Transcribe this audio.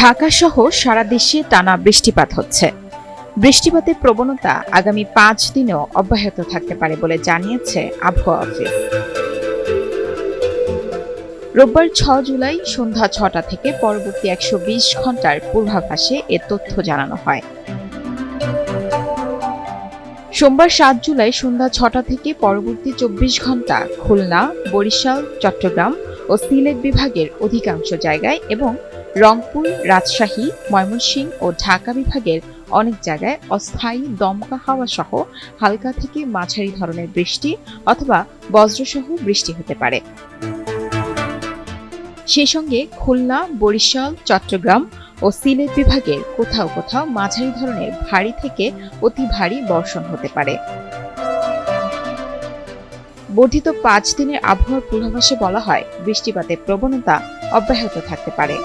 ঢাকা সহ সারা দেশে টানা বৃষ্টিপাত হচ্ছে। বৃষ্টিপাতের প্রবণতা আগামী ৫ দিনেও অব্যাহত থাকতে পারে বলে জানিয়েছে আবহাওয়া অফিস। রোববার ৬ জুলাই সন্ধ্যা ৬টা থেকে পরবর্তী ১২০ ঘন্টার পূর্বাভাসে এ তথ্য জানানো হয়। সোমবার ৭ জুলাই সন্ধ্যা ৬টা থেকে পরবর্তী ২৪ ঘন্টা খুলনা, বরিশাল, চট্টগ্রাম ও সিলেট বিভাগের অধিকাংশ জায়গায় এবং রংপুর, রাজশাহী, ময়মনসিংহ ও ঢাকা বিভাগের অনেক জায়গায় অস্থায়ী দমকা হাওয়া সহ হালকা থেকে মাঝারি ধরনের বৃষ্টি অথবা বজ্রসহ বৃষ্টি হতে পারে। সেই সঙ্গে খুলনা, বরিশাল, চট্টগ্রাম ও সিলেট বিভাগের কোথাও কোথাও মাঝারি ধরনের ভারী থেকে অতি ভারী বর্ষণ হতে পারে। বর্ধিত ৫ দিনের আবহাওয়ার পূর্বাভাসে বলা হয়, বৃষ্টিপাতের প্রবণতা অব্যাহত থাকতে পারে।